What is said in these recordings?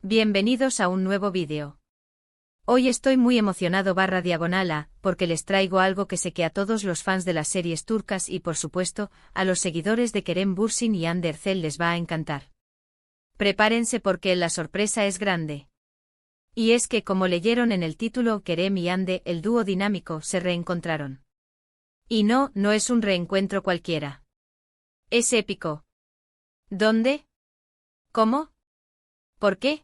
Bienvenidos a un nuevo vídeo. Hoy estoy muy emocionado porque les traigo algo que sé que a todos los fans de las series turcas y por supuesto, a los seguidores de Kerem Bürsin y Hande Erçel les va a encantar. Prepárense porque la sorpresa es grande. Y es que como leyeron en el título, Kerem y Hande, el dúo dinámico, se reencontraron. Y no es un reencuentro cualquiera. Es épico. ¿Dónde? ¿Cómo? ¿Por qué?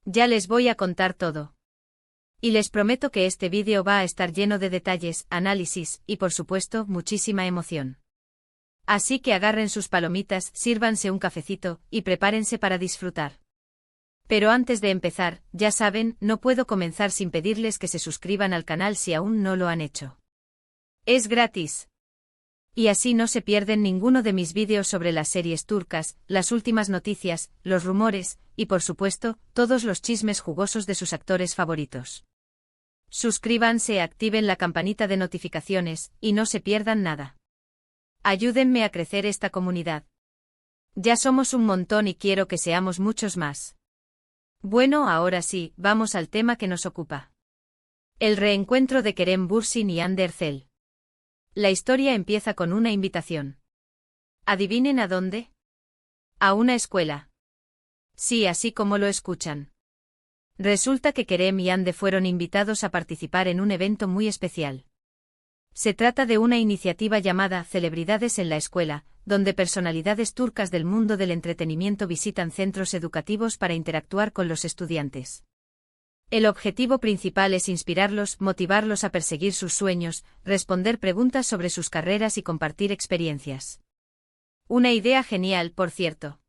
Ya les voy a contar todo. Y les prometo que este vídeo va a estar lleno de detalles, análisis y por supuesto muchísima emoción. Así que agarren sus palomitas, sírvanse un cafecito y prepárense para disfrutar. Pero antes de empezar, ya saben, no puedo comenzar sin pedirles que se suscriban al canal si aún no lo han hecho. Es gratis. Y así no se pierden ninguno de mis vídeos sobre las series turcas, las últimas noticias, los rumores, y por supuesto, todos los chismes jugosos de sus actores favoritos. Suscríbanse, activen la campanita de notificaciones, y no se pierdan nada. Ayúdenme a crecer esta comunidad. Ya somos un montón y quiero que seamos muchos más. Bueno, ahora sí, vamos al tema que nos ocupa. El reencuentro de Kerem Bürsin y Hande Erçel. La historia empieza con una invitación. ¿Adivinen a dónde? A una escuela. Sí, así como lo escuchan. Resulta que Kerem y Hande fueron invitados a participar en un evento muy especial. Se trata de una iniciativa llamada Celebridades en la Escuela, donde personalidades turcas del mundo del entretenimiento visitan centros educativos para interactuar con los estudiantes. El objetivo principal es inspirarlos, motivarlos a perseguir sus sueños, responder preguntas sobre sus carreras y compartir experiencias. Una idea genial, por cierto.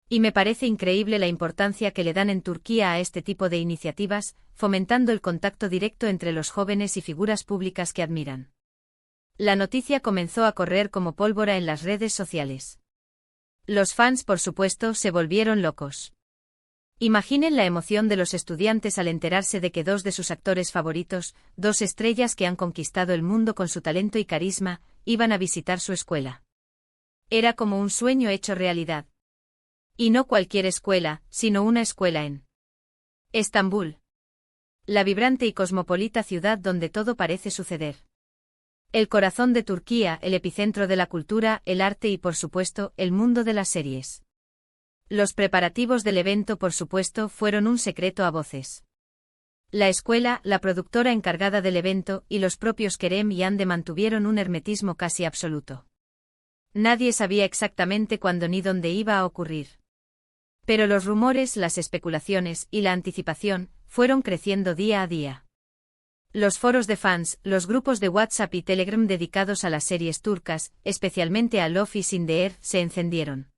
Y me parece increíble la importancia que le dan en Turquía a este tipo de iniciativas, fomentando el contacto directo entre los jóvenes y figuras públicas que admiran. La noticia comenzó a correr como pólvora en las redes sociales. Los fans, por supuesto, se volvieron locos. Imaginen la emoción de los estudiantes al enterarse de que dos de sus actores favoritos, dos estrellas que han conquistado el mundo con su talento y carisma, iban a visitar su escuela. Era como un sueño hecho realidad. Y no cualquier escuela, sino una escuela en Estambul. La vibrante y cosmopolita ciudad donde todo parece suceder. El corazón de Turquía, el epicentro de la cultura, el arte y por supuesto, el mundo de las series. Los preparativos del evento, por supuesto, fueron un secreto a voces. La escuela, la productora encargada del evento, y los propios Kerem y Hande mantuvieron un hermetismo casi absoluto. Nadie sabía exactamente cuándo ni dónde iba a ocurrir. Pero los rumores, las especulaciones y la anticipación fueron creciendo día a día. Los foros de fans, los grupos de WhatsApp y Telegram dedicados a las series turcas, especialmente a Love is in the Air, se encendieron.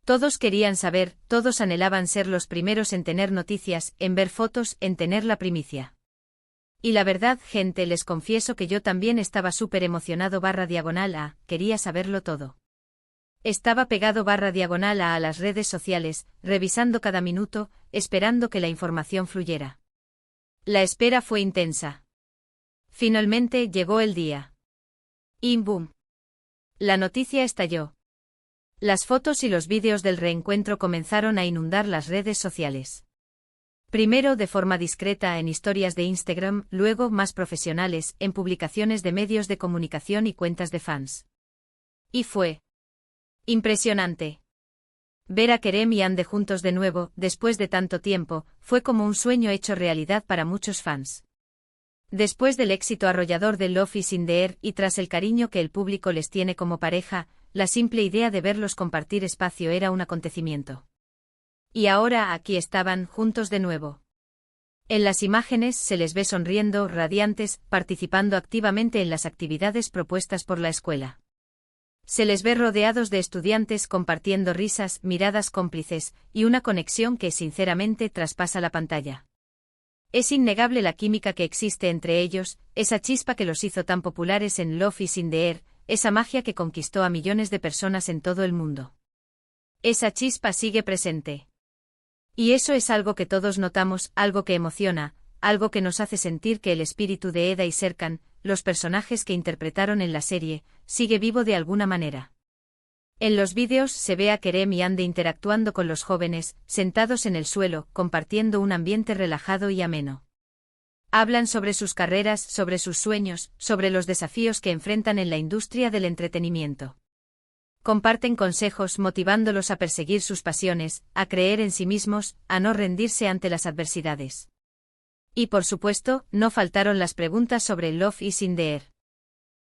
Todos querían saber, todos anhelaban ser los primeros en tener noticias, en ver fotos, en tener la primicia. Y la verdad, gente, les confieso que yo también estaba súper emocionado quería saberlo todo. Estaba pegado a las redes sociales, revisando cada minuto, esperando que la información fluyera. La espera fue intensa. Finalmente llegó el día. Y boom. La noticia estalló. Las fotos y los vídeos del reencuentro comenzaron a inundar las redes sociales. Primero de forma discreta en historias de Instagram, luego más profesionales en publicaciones de medios de comunicación y cuentas de fans. Y fue impresionante. Ver a Kerem y Hande juntos de nuevo, después de tanto tiempo, fue como un sueño hecho realidad para muchos fans. Después del éxito arrollador de Love is in the Air y tras el cariño que el público les tiene como pareja, la simple idea de verlos compartir espacio era un acontecimiento. Y ahora aquí estaban, juntos de nuevo. En las imágenes se les ve sonriendo, radiantes, participando activamente en las actividades propuestas por la escuela. Se les ve rodeados de estudiantes compartiendo risas, miradas cómplices, y una conexión que sinceramente traspasa la pantalla. Es innegable la química que existe entre ellos, esa chispa que los hizo tan populares en Love is in the Air, esa magia que conquistó a millones de personas en todo el mundo. Esa chispa sigue presente. Y eso es algo que todos notamos, algo que emociona, algo que nos hace sentir que el espíritu de Eda y Serkan, los personajes que interpretaron en la serie, sigue vivo de alguna manera. En los vídeos se ve a Kerem y Ande interactuando con los jóvenes, sentados en el suelo, compartiendo un ambiente relajado y ameno. Hablan sobre sus carreras, sobre sus sueños, sobre los desafíos que enfrentan en la industria del entretenimiento. Comparten consejos motivándolos a perseguir sus pasiones, a creer en sí mismos, a no rendirse ante las adversidades. Y por supuesto, no faltaron las preguntas sobre Love is in the Air.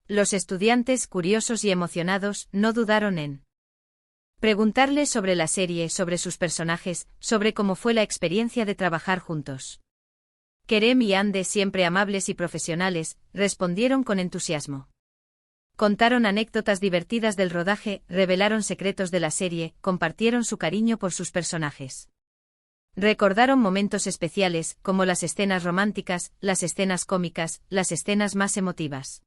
Los estudiantes, curiosos y emocionados, no dudaron en preguntarles sobre la serie, sobre sus personajes, sobre cómo fue la experiencia de trabajar juntos. Kerem y Ande, siempre amables y profesionales, respondieron con entusiasmo. Contaron anécdotas divertidas del rodaje, revelaron secretos de la serie, compartieron su cariño por sus personajes. Recordaron momentos especiales, como las escenas románticas, las escenas cómicas, las escenas más emotivas.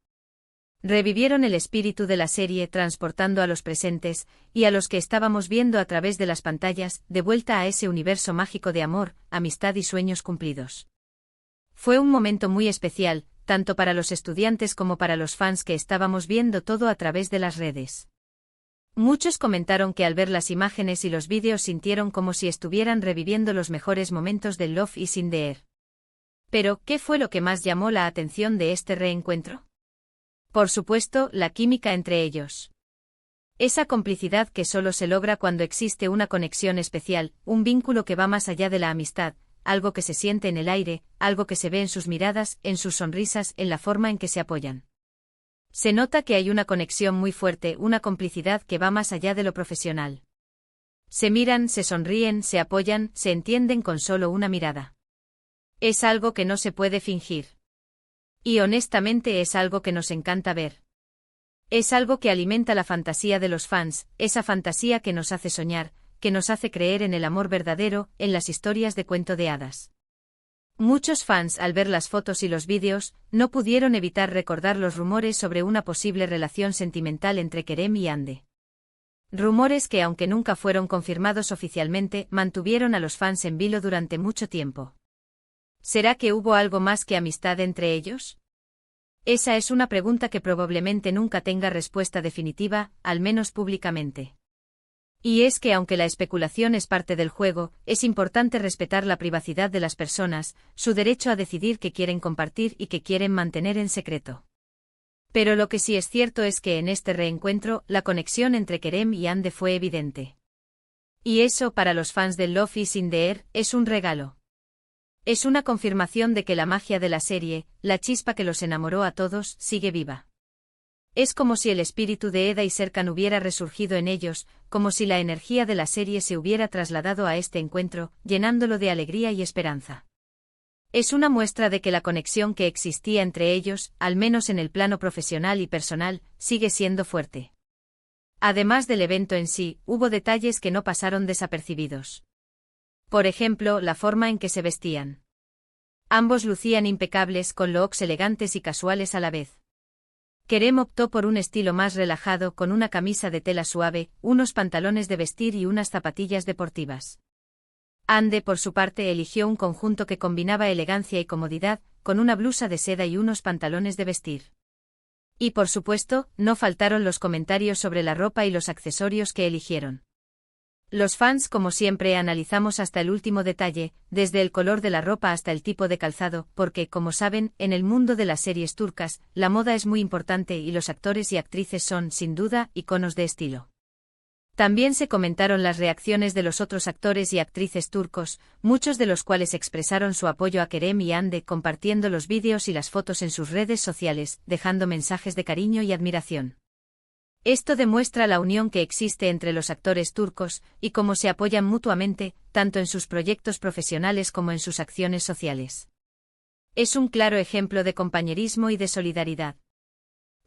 Revivieron el espíritu de la serie transportando a los presentes, y a los que estábamos viendo a través de las pantallas, de vuelta a ese universo mágico de amor, amistad y sueños cumplidos. Fue un momento muy especial, tanto para los estudiantes como para los fans que estábamos viendo todo a través de las redes. Muchos comentaron que al ver las imágenes y los vídeos sintieron como si estuvieran reviviendo los mejores momentos de Love is in the Air. Pero, ¿qué fue lo que más llamó la atención de este reencuentro? Por supuesto, la química entre ellos. Esa complicidad que solo se logra cuando existe una conexión especial, un vínculo que va más allá de la amistad, algo que se siente en el aire, algo que se ve en sus miradas, en sus sonrisas, en la forma en que se apoyan. Se nota que hay una conexión muy fuerte, una complicidad que va más allá de lo profesional. Se miran, se sonríen, se apoyan, se entienden con solo una mirada. Es algo que no se puede fingir. Y honestamente es algo que nos encanta ver. Es algo que alimenta la fantasía de los fans, esa fantasía que nos hace soñar, que nos hace creer en el amor verdadero, en las historias de cuento de hadas. Muchos fans, al ver las fotos y los vídeos, no pudieron evitar recordar los rumores sobre una posible relación sentimental entre Kerem y Ande. Rumores que, aunque nunca fueron confirmados oficialmente, mantuvieron a los fans en vilo durante mucho tiempo. ¿Será que hubo algo más que amistad entre ellos? Esa es una pregunta que probablemente nunca tenga respuesta definitiva, al menos públicamente. Y es que aunque la especulación es parte del juego, es importante respetar la privacidad de las personas, su derecho a decidir qué quieren compartir y qué quieren mantener en secreto. Pero lo que sí es cierto es que en este reencuentro, la conexión entre Kerem y Ande fue evidente. Y eso, para los fans de Love is in the Air, es un regalo. Es una confirmación de que la magia de la serie, la chispa que los enamoró a todos, sigue viva. Es como si el espíritu de Eda y Serkan hubiera resurgido en ellos, como si la energía de la serie se hubiera trasladado a este encuentro, llenándolo de alegría y esperanza. Es una muestra de que la conexión que existía entre ellos, al menos en el plano profesional y personal, sigue siendo fuerte. Además del evento en sí, hubo detalles que no pasaron desapercibidos. Por ejemplo, la forma en que se vestían. Ambos lucían impecables, con looks elegantes y casuales a la vez. Kerem optó por un estilo más relajado con una camisa de tela suave, unos pantalones de vestir y unas zapatillas deportivas. Ande, por su parte, eligió un conjunto que combinaba elegancia y comodidad, con una blusa de seda y unos pantalones de vestir. Y por supuesto, no faltaron los comentarios sobre la ropa y los accesorios que eligieron. Los fans, como siempre, analizamos hasta el último detalle, desde el color de la ropa hasta el tipo de calzado, porque, como saben, en el mundo de las series turcas, la moda es muy importante y los actores y actrices son, sin duda, iconos de estilo. También se comentaron las reacciones de los otros actores y actrices turcos, muchos de los cuales expresaron su apoyo a Kerem y Ande compartiendo los vídeos y las fotos en sus redes sociales, dejando mensajes de cariño y admiración. Esto demuestra la unión que existe entre los actores turcos, y cómo se apoyan mutuamente, tanto en sus proyectos profesionales como en sus acciones sociales. Es un claro ejemplo de compañerismo y de solidaridad.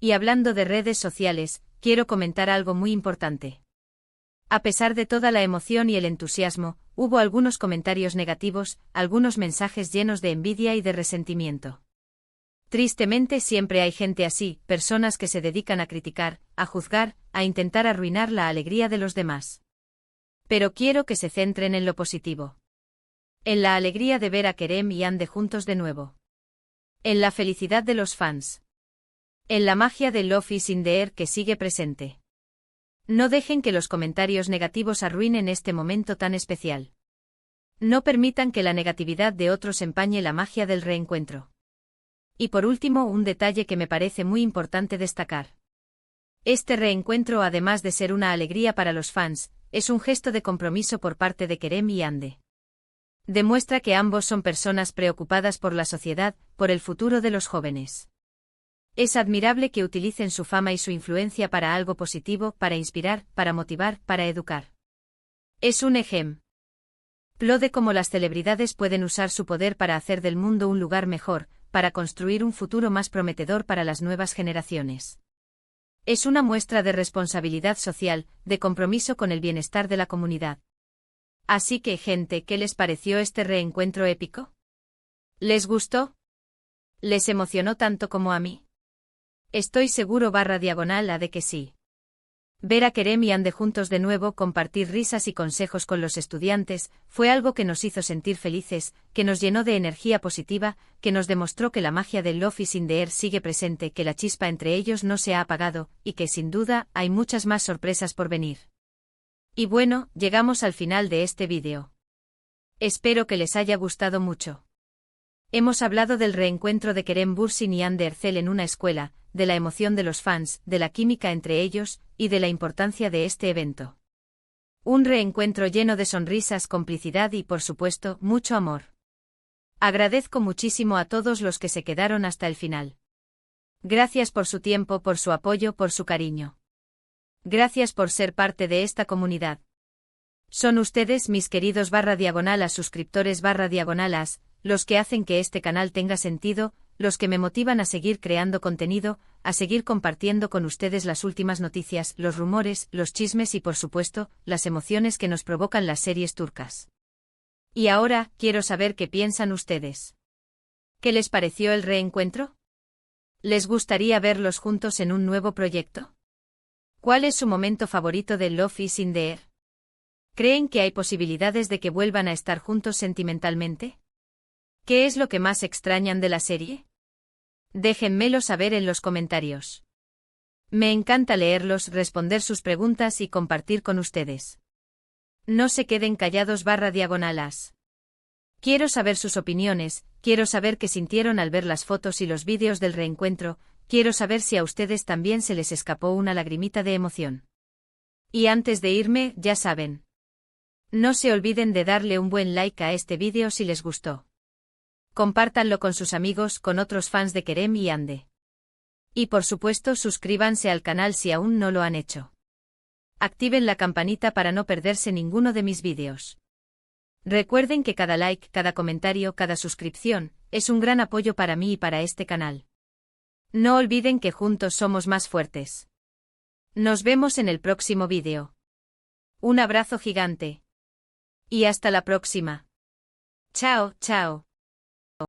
Y hablando de redes sociales, quiero comentar algo muy importante. A pesar de toda la emoción y el entusiasmo, hubo algunos comentarios negativos, algunos mensajes llenos de envidia y de resentimiento. Tristemente siempre hay gente así, personas que se dedican a criticar, a juzgar, a intentar arruinar la alegría de los demás. Pero quiero que se centren en lo positivo. En la alegría de ver a Kerem y Ande juntos de nuevo. En la felicidad de los fans. En la magia de Love is in the Air que sigue presente. No dejen que los comentarios negativos arruinen este momento tan especial. No permitan que la negatividad de otros empañe la magia del reencuentro. Y por último, un detalle que me parece muy importante destacar. Este reencuentro, además de ser una alegría para los fans, es un gesto de compromiso por parte de Kerem y Hande. Demuestra que ambos son personas preocupadas por la sociedad, por el futuro de los jóvenes. Es admirable que utilicen su fama y su influencia para algo positivo, para inspirar, para motivar, para educar. Es un ejemplo de cómo las celebridades pueden usar su poder para hacer del mundo un lugar mejor, para construir un futuro más prometedor para las nuevas generaciones. Es una muestra de responsabilidad social, de compromiso con el bienestar de la comunidad. Así que, gente, ¿qué les pareció este reencuentro épico? ¿Les gustó? ¿Les emocionó tanto como a mí? Estoy seguro /diagonal de que sí. Ver a Kerem y Hande juntos de nuevo, compartir risas y consejos con los estudiantes, fue algo que nos hizo sentir felices, que nos llenó de energía positiva, que nos demostró que la magia del Love is in the air sigue presente, que la chispa entre ellos no se ha apagado, y que sin duda, hay muchas más sorpresas por venir. Y bueno, llegamos al final de este vídeo. Espero que les haya gustado mucho. Hemos hablado del reencuentro de Kerem Bürsin y Hande Erçel en una escuela, de la emoción de los fans, de la química entre ellos, y de la importancia de este evento. Un reencuentro lleno de sonrisas, complicidad y, por supuesto, mucho amor. Agradezco muchísimo a todos los que se quedaron hasta el final. Gracias por su tiempo, por su apoyo, por su cariño. Gracias por ser parte de esta comunidad. Son ustedes, mis queridos /diagonal suscriptores /diagonalas, los que hacen que este canal tenga sentido, los que me motivan a seguir creando contenido, a seguir compartiendo con ustedes las últimas noticias, los rumores, los chismes y por supuesto, las emociones que nos provocan las series turcas. Y ahora, quiero saber qué piensan ustedes. ¿Qué les pareció el reencuentro? ¿Les gustaría verlos juntos en un nuevo proyecto? ¿Cuál es su momento favorito de Love is in the air? ¿Creen que hay posibilidades de que vuelvan a estar juntos sentimentalmente? ¿Qué es lo que más extrañan de la serie? Déjenmelo saber en los comentarios. Me encanta leerlos, responder sus preguntas y compartir con ustedes. No se queden callados /diagonalas. Quiero saber sus opiniones, quiero saber qué sintieron al ver las fotos y los vídeos del reencuentro, quiero saber si a ustedes también se les escapó una lagrimita de emoción. Y antes de irme, ya saben. No se olviden de darle un buen like a este vídeo si les gustó. Compártanlo con sus amigos, con otros fans de Kerem y Hande. Y por supuesto, suscríbanse al canal si aún no lo han hecho. Activen la campanita para no perderse ninguno de mis vídeos. Recuerden que cada like, cada comentario, cada suscripción, es un gran apoyo para mí y para este canal. No olviden que juntos somos más fuertes. Nos vemos en el próximo vídeo. Un abrazo gigante. Y hasta la próxima. Chao, chao.